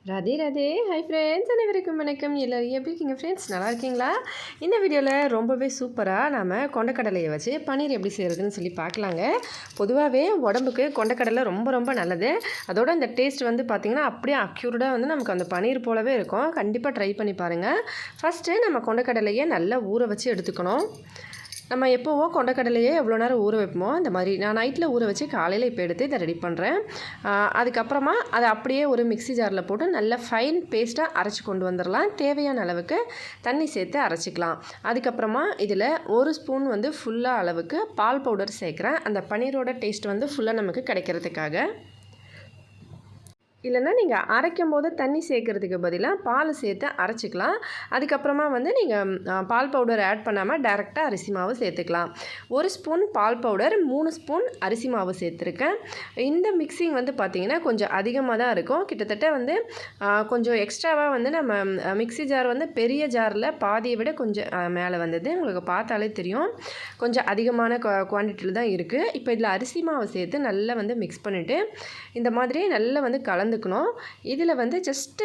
Radhe Radhe. Hi friends, அனைவருக்கும் வணக்கம். எல்லோரும் எப்படி இருக்கீங்க ஃப்ரெண்ட்ஸ்? நல்லா இருக்கீங்களா? இந்த வீடியோவில் ரொம்பவே சூப்பராக நம்ம கொண்டக்கடலையை வச்சு பன்னீர் எப்படி செய்கிறதுன்னு சொல்லி பார்க்கலாங்க. பொதுவாகவே உடம்புக்கு கொண்டக்கடலை ரொம்ப ரொம்ப நல்லது. அதோட இந்த டேஸ்ட் வந்து பார்த்திங்கன்னா அப்படியே அக்யூர்டாக வந்து நமக்கு அந்த பன்னீர் போலவே இருக்கும். கண்டிப்பாக ட்ரை பண்ணி பாருங்கள். ஃபஸ்ட்டு நம்ம கொண்டக்கடலையை நல்லா ஊற வச்சு எடுத்துக்கணும். நம்ம எப்போவோ கொண்டக்கடலையே எவ்வளோ நேரம் ஊற வைப்போமோ அந்த மாதிரி நான் நைட்டில் ஊற வச்சு காலையில் இப்போ எடுத்து இதை ரெடி பண்ணுறேன். அதுக்கப்புறமா அதை அப்படியே ஒரு மிக்ஸி ஜாரில் போட்டு நல்லா ஃபைன் பேஸ்ட்டாக அரைச்சி கொண்டு வந்துடலாம். தேவையான அளவுக்கு தண்ணி சேர்த்து அரைச்சிக்கலாம். அதுக்கப்புறமா இதில் ஒரு ஸ்பூன் வந்து ஃபுல்லாக அளவுக்கு பால் பவுடர் சேர்க்குறேன். அந்த பன்னீரோட டேஸ்ட் வந்து ஃபுல்லாக நமக்கு கிடைக்கிறதுக்காக. இல்லைன்னா நீங்கள் அரைக்கும் போது தண்ணி சேர்க்குறதுக்கு பதிலாக பால் சேர்த்து அரைச்சிக்கலாம். அதுக்கப்புறமா வந்து நீங்கள் பால் பவுடர் ஆட் பண்ணாமல் டைரெக்டாக அரிசி மாவு சேர்த்துக்கலாம். 1 ஸ்பூன் பால் பவுடர், 3 ஸ்பூன் அரிசி மாவு சேர்த்துருக்கேன். இந்த மிக்சிங் வந்து பார்த்திங்கன்னா கொஞ்சம் அதிகமாக தான் இருக்கும். கிட்டத்தட்ட வந்து கொஞ்சம் எக்ஸ்ட்ராவாக வந்து நம்ம மிக்ஸி ஜார் வந்து பெரிய ஜாரில் பாதியை விட கொஞ்சம் மேலே வந்தது. உங்களுக்கு பார்த்தாலே தெரியும் கொஞ்சம் அதிகமான குவான்டிட்டியில் தான் இருக்குது. இப்போ இதில் அரிசி மாவு சேர்த்து நல்லா வந்து மிக்ஸ் பண்ணிவிட்டு இந்த மாதிரி நல்லா வந்து கலந்துக்கணும். இதில் வந்து ஜஸ்ட்டு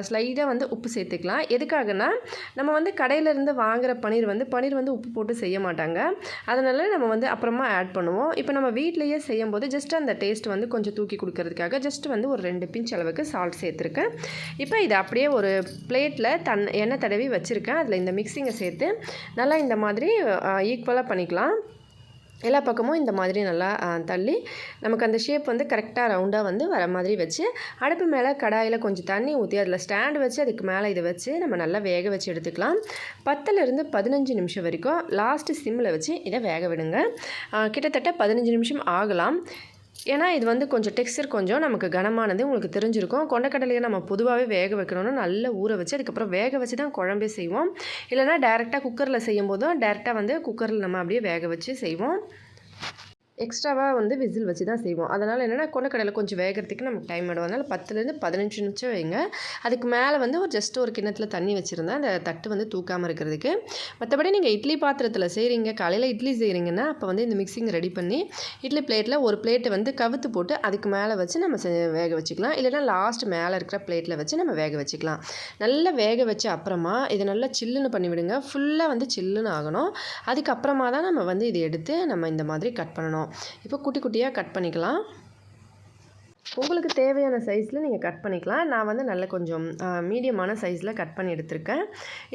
ஸ்லைடாக வந்து உப்பு சேர்த்துக்கலாம். எதுக்காகனா நம்ம வந்து கடையிலேருந்து வாங்குகிற பன்னீர் வந்து உப்பு போட்டு செய்ய மாட்டாங்க. அதனால் நம்ம வந்து அப்புறமா ஆட் பண்ணுவோம். இப்போ நம்ம வீட்டிலையே செய்யும்போது ஜஸ்ட் அந்த டேஸ்ட் வந்து கொஞ்சம் தூக்கி கொடுக்கறதுக்காக ஜஸ்ட் வந்து ஒரு 2 பிஞ்ச் அளவுக்கு சால்ட் சேர்த்துருக்கேன். இப்போ இதை அப்படியே ஒரு பிளேட்டில் எண்ணெய் தடவி வச்சுருக்கேன். அதில் இந்த மிக்சிங்கை சேர்த்து நல்லா இந்த மாதிரி ஈக்குவலாக பண்ணிக்கலாம். எல்லா பக்கமும் இந்த மாதிரி நல்லா தள்ளி நமக்கு அந்த ஷேப் வந்து கரெக்டாக ரவுண்டாக வந்து வர மாதிரி வச்சு அடுப்பு மேலே கடாயில் கொஞ்சம் தண்ணி ஊற்றி அதில் ஸ்டாண்டு வச்சு அதுக்கு மேலே இதை வச்சு நம்ம நல்லா வேக வச்சு எடுத்துக்கலாம். 10லேருந்து 15 நிமிஷம் வரைக்கும் லாஸ்ட்டு சிம்மில் வச்சு இதை வேக விடுங்க. கிட்டத்தட்ட 15 நிமிஷம் ஆகலாம். ஏன்னா இது வந்து கொஞ்சம் டெக்ஸ்சர் கொஞ்சம் நமக்கு கனமானது உங்களுக்கு தெரிஞ்சிருக்கும். கொண்டக்கடலையை நம்ம பொதுவாகவே வேக வைக்கணும்னா நல்லா ஊற வச்சு அதுக்கப்புறம் வேக வச்சு தான் குழம்பே செய்வோம். இல்லைனா டேரெக்டாக குக்கரில் செய்யும் போதும் டேரெக்டாக வந்து குக்கரில் நம்ம அப்படியே வேக வச்சு செய்வோம். எக்ஸ்ட்ராவாக வந்து விசில் வச்சு தான் செய்வோம். அதனால் என்னென்னா கொண்டக்கடலை கொஞ்சம் வேகிறதுக்கு நமக்கு டைம் ஆடும். அதனால் 10லேருந்து 15 நிமிஷம் வைங்க. அதுக்கு மேலே வந்து ஒரு கிண்ணத்தில் தண்ணி வச்சுருந்தேன் அந்த தட்டு வந்து தூக்காமல் இருக்கிறதுக்கு. மற்றபடி நீங்கள் இட்லி பாத்திரத்தில் செய்கிறீங்க, காலையில் இட்லி செய்கிறீங்கன்னா அப்போ வந்து இந்த மிக்சிங் ரெடி பண்ணி இட்லி பிளேட்டில் ஒரு பிளேட்டை வந்து கவுத்து போட்டு அதுக்கு மேலே வச்சு நம்ம வேக வச்சுக்கலாம். இல்லைனா லாஸ்ட் மேலே இருக்கிற பிளேட்டில் வச்சு நம்ம வேக வச்சுக்கலாம். நல்லா வேக வச்ச அப்புறமா இதை நல்லா சில்லுன்னு பண்ணிவிடுங்க. ஃபுல்லாக வந்து சில்லுன்னு ஆகணும். அதுக்கப்புறமா தான் நம்ம வந்து இதை எடுத்து நம்ம இந்த மாதிரி கட் பண்ணணும். இப்போ குட்டி குட்டியாக கட் பண்ணிக்கலாம். உங்களுக்கு தேவையான சைஸில் நீங்கள் கட் பண்ணிக்கலாம். நான் வந்து நல்ல கொஞ்சம் மீடியமான சைஸில் கட் பண்ணி எடுத்திருக்கேன்.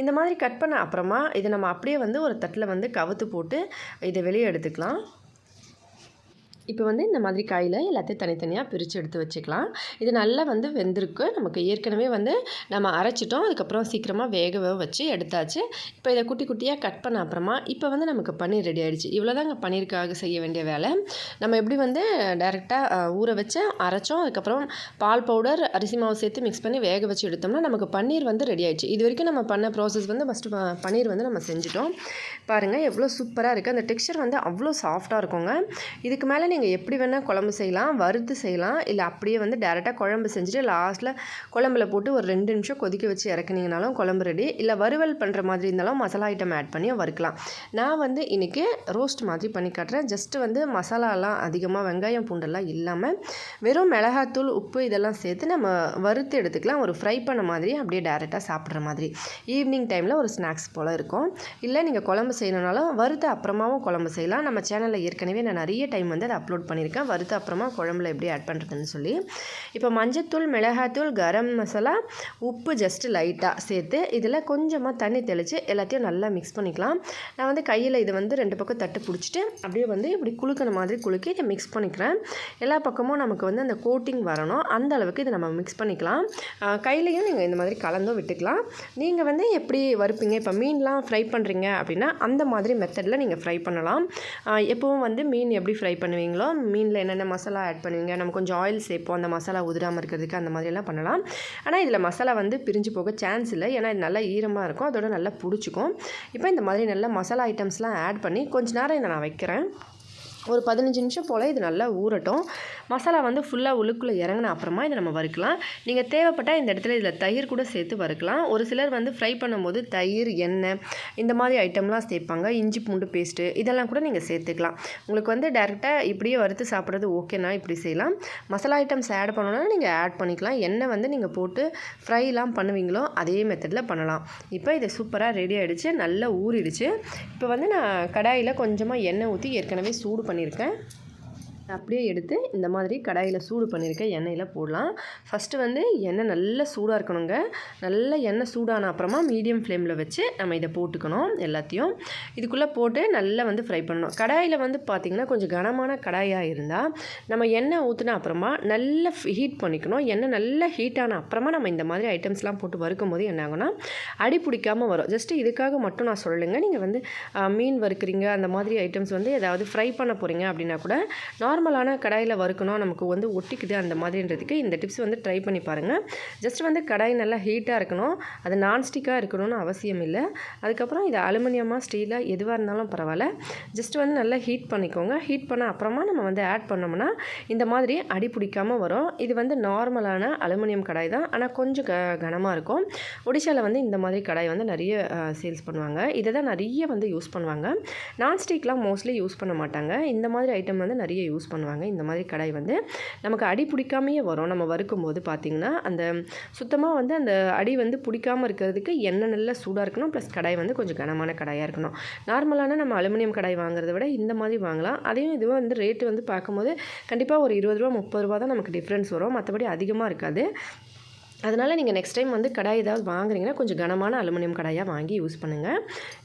இந்த மாதிரி கட் பண்ண அப்புறமா இதை நம்ம அப்படியே வந்து ஒரு தட்டில் வந்து கவுத்து போட்டு இதை வெளியே எடுத்துக்கலாம். இப்போ வந்து இந்த மாதிரி காயில் எல்லாத்தையும் தனித்தனியாக பிரித்து எடுத்து வச்சுக்கலாம். இது நல்லா வந்து வெந்திருக்கு. நமக்கு ஏற்கனவே வந்து நம்ம அரைச்சிட்டோம். அதுக்கப்புறம் சீக்கிரமாக வேக வச்சு எடுத்தாச்சு. இப்போ இதை குட்டி குட்டியாக கட் பண்ண அப்புறமா இப்போ வந்து நமக்கு பன்னீர் ரெடி ஆகிடுச்சு. இவ்வளோதாங்க பன்னீருக்காக செய்ய வேண்டிய வேலை. நம்ம எப்படி வந்து டைரெக்டாக ஊற வச்சு அரைச்சோம், அதுக்கப்புறம் பால் பவுடர் அரிசி மாவு சேர்த்து மிக்ஸ் பண்ணி வேக வச்சு எடுத்தோம்னா நமக்கு பன்னீர் வந்து ரெடி ஆகிடுச்சு. இது வரைக்கும் நம்ம பண்ண ப்ராசஸ் வந்து ஃபஸ்ட்டு பன்னீர் வந்து நம்ம செஞ்சுட்டோம். பாருங்கள் எவ்வளோ சூப்பராக இருக்குது. அந்த டெக்ஸ்சர் வந்து அவ்வளோ சாஃப்டாக இருக்குங்க. இதுக்கு மேலே நீங்கள் எப்படி வேணால் குழம்பு செய்யலாம், வறுத்து செய்யலாம், இல்லை அப்படியே வந்து டேரெக்டாக குழம்பு செஞ்சுட்டு லாஸ்ட்டில் குழம்புல போட்டு ஒரு 2 நிமிஷம் கொதிக்க வச்சு இறக்குனீங்கனாலும் குழம்பு ரெடி. இல்லை வறுவல் பண்ணுற மாதிரி இருந்தாலும் மசாலா ஐட்டம் ஆட் பண்ணி வறுக்கலாம். நான் வந்து இன்றைக்கி ரோஸ்ட் மாதிரி பண்ணி காட்டுறேன். ஜஸ்ட்டு வந்து மசாலாலாம் அதிகமாக வெங்காயம் பூண்டெல்லாம் இல்லாமல் வெறும் மிளகாத்தூள் உப்பு இதெல்லாம் சேர்த்து நம்ம வறுத்து எடுத்துக்கலாம். ஒரு ஃப்ரை பண்ண மாதிரி அப்படியே டேரெக்டாக சாப்பிட்ற மாதிரி ஈவினிங் டைமில் ஒரு ஸ்நாக்ஸ் போல் இருக்கும். இல்லை நீங்கள் குழம்பு செய்யணுன்னாலும் வறுத்து அப்புறமாவும் குழம்பு செய்யலாம். நம்ம சேனலில் ஏற்கனவே நான் நிறைய டைம் வந்து அதை அப்லோட் பண்ணியிருக்கேன், வறுத்து அப்புறமா குழம்புல எப்படி ஆட் பண்ணுறதுன்னு சொல்லி. இப்போ மஞ்சத்தூள், மிளகாத்தூள், கரம் மசாலா, உப்பு ஜஸ்ட்டு லைட்டாக சேர்த்து இதில் கொஞ்சமாக தண்ணி தெளித்து எல்லாத்தையும் நல்லா மிக்ஸ் பண்ணிக்கலாம். நான் வந்து கையில் இது வந்து 2 பக்கம் தட்டு பிடிச்சிட்டு அப்படியே வந்து இப்படி குலுக்கின மாதிரி குலுக்கி இதை மிக்ஸ் பண்ணிக்கிறேன். எல்லா பக்கமும் நமக்கு வந்து அந்த கோட்டிங் வரணும், அந்த அளவுக்கு இதை நம்ம மிக்ஸ் பண்ணிக்கலாம். கையிலையும் நீங்கள் இந்த மாதிரி கலந்தும் விட்டுக்கலாம். நீங்கள் வந்து எப்படி வறுப்பீங்க, இப்போ மீன்லாம் ஃப்ரை பண்ணுறீங்க அப்படின்னா அந்த மாதிரி மெத்தடில் நீங்கள் ஃப்ரை பண்ணலாம். எப்போவும் வந்து மீன் எப்படி ஃப்ரை பண்ணுவீங்களோ, மீனில் என்னென்ன மசாலா ஆட் பண்ணுவீங்க, நம்ம கொஞ்சம் ஆயில் சேர்ப்போம் அந்த மசாலா உதிராமல் இருக்கிறதுக்கு, அந்த மாதிரியெல்லாம் பண்ணலாம். ஆனால் இதில் மசாலா வந்து பிரிஞ்சு போக சான்ஸ் இல்லை. ஏன்னா இது நல்லா ஈரமாக இருக்கும், அதோட நல்லா பிடிச்சிக்கும். இப்போ இந்த மாதிரி நல்லா மசாலா ஐட்டம்ஸ்லாம் ஆட் பண்ணி கொஞ்ச நேரம் இதை நான் வைக்கிறேன். ஒரு 15 நிமிஷம் போல் இது நல்லா ஊறட்டும். மசாலா வந்து ஃபுல்லாக உள்ளுக்குள்ளே இறங்கின அப்புறமா இதை நம்ம வறுக்கலாம். நீங்கள் தேவைப்பட்டால் இந்த இடத்துல இதில் தயிர் கூட சேர்த்து வறுக்கலாம். ஒரு சிலர் வந்து ஃப்ரை பண்ணும்போது தயிர், எண்ணெய் இந்த மாதிரி ஐட்டம்லாம் சேர்ப்பாங்க. இஞ்சி பூண்டு பேஸ்ட்டு இதெல்லாம் கூட நீங்கள் சேர்த்துக்கலாம். உங்களுக்கு வந்து டேரெக்டாக இப்படியே வறுத்து சாப்பிட்றது ஓகேனா இப்படி செய்யலாம். மசாலா ஐட்டம்ஸ் ஆட் பண்ணணுன்னா நீங்கள் ஆட் பண்ணிக்கலாம். எண்ணெய் வந்து நீங்கள் போட்டு ஃப்ரைலாம் பண்ணுவீங்களோ அதே மெத்தடில் பண்ணலாம். இப்போ இது சூப்பராக ரெடி ஆகிடுச்சு, நல்லா ஊறிடுச்சு. இப்போ வந்து நான் கடாயில் கொஞ்சமாக எண்ணெய் ஊற்றி ஏற்கனவே சூடு பண்ணியிருக்கேன். அப்படியே எடுத்து இந்த மாதிரி கடாயில் சூடு பண்ணியிருக்க எண்ணெயில் போடலாம். ஃபஸ்ட்டு வந்து எண்ணெய் நல்லா சூடாக இருக்கணுங்க. நல்லா எண்ணெய் சூடான அப்புறமா மீடியம் ஃப்ளேமில் வச்சு நம்ம இதை போட்டுக்கணும். எல்லாத்தையும் இதுக்குள்ளே போட்டு நல்லா வந்து ஃப்ரை பண்ணணும். கடாயில் வந்து பார்த்திங்கன்னா கொஞ்சம் கனமான கடாயாக இருந்தால் நம்ம எண்ணெய் ஊற்றின அப்புறமா நல்லா ஹீட் பண்ணிக்கணும். எண்ணெய் நல்லா ஹீட் ஆன அப்புறமா நம்ம இந்த மாதிரி ஐட்டம்ஸ்லாம் போட்டு வறுக்கும் போது என்ன ஆகும்னா அடி பிடிக்காமல் வரும். ஜஸ்ட்டு இதுக்காக மட்டும் நான் சொல்லலைங்க. நீங்கள் வந்து மீன் வறுக்கிறீங்க, அந்த மாதிரி ஐட்டம்ஸ் வந்து ஏதாவது ஃப்ரை பண்ண போகிறீங்க அப்படின்னா கூட நார்மலான கடாயில் வறுக்கணும், நமக்கு வந்து ஒட்டிக்குது அந்த மாதிரின்றதுக்கு இந்த டிப்ஸ் வந்து ட்ரை பண்ணி பாருங்கள். ஜஸ்ட் வந்து கடாய் நல்லா ஹீட்டாக இருக்கணும், அது நான்ஸ்டிக்காக இருக்கணும்னு அவசியம் இல்லை. அதுக்கப்புறம் இது அலுமினியமாக ஸ்டீலாக எதுவாக இருந்தாலும் பரவாயில்ல, ஜஸ்ட் வந்து நல்லா ஹீட் பண்ணிக்கோங்க. ஹீட் பண்ண அப்புறமா நம்ம வந்து ஆட் பண்ணோம்னா இந்த மாதிரி அடி பிடிக்காமல் வரும். இது வந்து நார்மலான அலுமினியம் கடாய் தான், ஆனால் கொஞ்சம் கனமாக இருக்கும். ஒடிஷாவில் வந்து இந்த மாதிரி கடாய் வந்து நிறைய சேல்ஸ் பண்ணுவாங்க. இதை தான் நிறைய வந்து யூஸ் பண்ணுவாங்க. நான்ஸ்டிக்லாம் மோஸ்ட்லி யூஸ் பண்ண மாட்டாங்க. இந்த மாதிரி ஐட்டம் வந்து நிறைய யூஸ் பண்ணுவாங்க. இந்த மாதிரி கடாய் வந்து நமக்கு அடி பிடிக்காமையே வரும். நம்ம வறுக்கும் போது பார்த்திங்கன்னா அந்த சுத்தமாக வந்து அந்த அடி வந்து பிடிக்காமல் இருக்கிறதுக்கு எண்ணெய் நல்லா சூடாக இருக்கணும். ப்ளஸ் கடாய் வந்து கொஞ்சம் கனமான கடாயாக இருக்கணும். நார்மலான நம்ம அலுமினியம் கடாய் வாங்குறத விட இந்த மாதிரி வாங்கலாம். அதையும் இதுவும் வந்து ரேட்டு வந்து பார்க்கும்போது கண்டிப்பாக ஒரு 20 ரூபா 30 ரூபா தான் நமக்கு டிஃப்ரென்ஸ் வரும், மற்றபடி அதிகமாக இருக்காது. அதனால் நீங்கள் நெக்ஸ்ட் டைம் வந்து கடாய் ஏதாவது வாங்குறீங்கன்னா கொஞ்சம் கனமான அலுமினியம் கடாயாக வாங்கி யூஸ் பண்ணுங்கள்.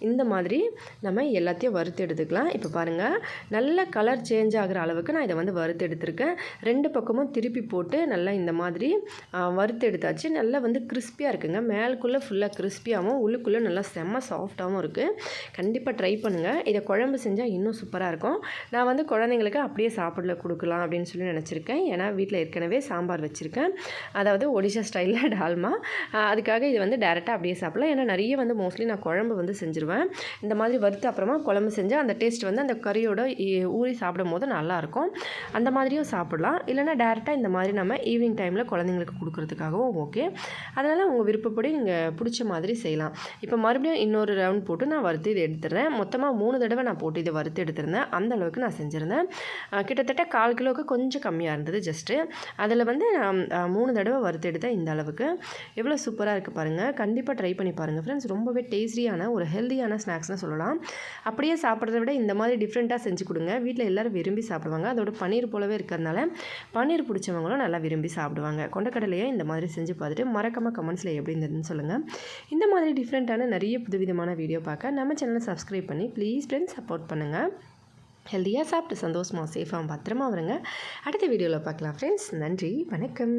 இந்த மாதிரி நம்ம எல்லாத்தையும் வறுத்து எடுத்துக்கலாம். இப்போ பாருங்கள், நல்ல கலர் சேஞ்ச் ஆகிற அளவுக்கு நான் இதை வந்து வறுத்து எடுத்திருக்கேன். 2 பக்கமும் திருப்பி போட்டு நல்லா இந்த மாதிரி வறுத்து எடுத்தாச்சு. நல்லா வந்து கிறிஸ்பியாக இருக்குங்க. மேலுக்குள்ளே ஃபுல்லாக கிறிஸ்பியாகவும் உள்ளுக்குள்ளே நல்லா செம்ம சாஃப்டாகவும் இருக்குது. கண்டிப்பாக ட்ரை பண்ணுங்கள். இதை குழம்பு செஞ்சால் இன்னும் சூப்பராக இருக்கும். நான் வந்து குழந்தைங்களுக்கு அப்படியே சாப்பிடல கொடுக்கலாம் அப்படின்னு சொல்லி நினச்சிருக்கேன். ஏன்னா வீட்டில் ஏற்கனவே சாம்பார் வச்சுருக்கேன், அதாவது ஒடிஷா ஸ்டைல் டால்மா. அதுக்காக இது வந்து டேரெக்டாக அப்படியே சாப்பிடலாம். ஏன்னா நிறைய வந்து மோஸ்ட்லி நான் குழம்பு வந்து செஞ்சுருவேன். இந்த மாதிரி வறுத்து அப்புறமா குழம்பு செஞ்சால் அந்த டேஸ்ட் வந்து அந்த கறியோட ஊறி சாப்பிடும் போது நல்லாயிருக்கும். அந்த மாதிரியும் சாப்பிடலாம். இல்லைனா டேரெக்டாக இந்த மாதிரி நம்ம ஈவினிங் டைமில் குழந்தைங்களுக்கு கொடுக்குறதுக்காகவும் ஓகே. அதனால் உங்கள் விருப்பப்படி நீங்கள் பிடிச்ச மாதிரி செய்யலாம். இப்போ மறுபடியும் இன்னொரு ரவுண்ட் போட்டு நான் வறுத்து இதை எடுத்துடுறேன். மொத்தமாக 3 தடவை நான் போட்டு இதை வறுத்து எடுத்துருந்தேன். அந்த அளவுக்கு நான் செஞ்சுருந்தேன். கிட்டத்தட்ட 1/4 கிலோவுக்கு கொஞ்சம் கம்மியாக இருந்தது ஜஸ்ட்டு. அதில் வந்து நான் 3 தடவை வறுத்து எடுத்தேன். இந்த அளவுக்கு எவ்வளோ சூப்பராக இருக்குது பாருங்கள். கண்டிப்பாக ட்ரை பண்ணி பாருங்கள் ஃப்ரெண்ட்ஸ். ரொம்பவே டேஸ்டியான ஒரு ஹெல்தியான ஸ்நாக்ஸ்னு சொல்லலாம். அப்படியே சாப்பிட்றத விட இந்த மாதிரி டிஃப்ரெண்ட்டாக செஞ்சு கொடுங்க. வீட்டில் எல்லோரும் விரும்பி சாப்பிடுவாங்க. அதோட பன்னீர் போலவே இருக்கிறதுனால பன்னீர் பிடிச்சவங்களும் நல்லா விரும்பி சாப்பிடுவாங்க. கொண்டக்கடலையே இந்த மாதிரி செஞ்சு பார்த்துட்டு மறக்காமல் கமெண்ட்ஸில் எப்படி இருந்ததுன்னு சொல்லுங்கள். இந்த மாதிரி டிஃப்ரெண்ட்டான நிறைய புதுவிதமான வீடியோ பார்க்க நம்ம சேனலை சப்ஸ்கிரைப் பண்ணி ப்ளீஸ் ஃப்ரெண்ட்ஸ் சப்போர்ட் பண்ணுங்கள். ஹெல்த்தியாக சாப்பிட்டு சந்தோஷமாக சேஃபாக பத்திரமா வருங்க. அடுத்த வீடியோவில் பார்க்கலாம் ஃப்ரெண்ட்ஸ். நன்றி, வணக்கம்.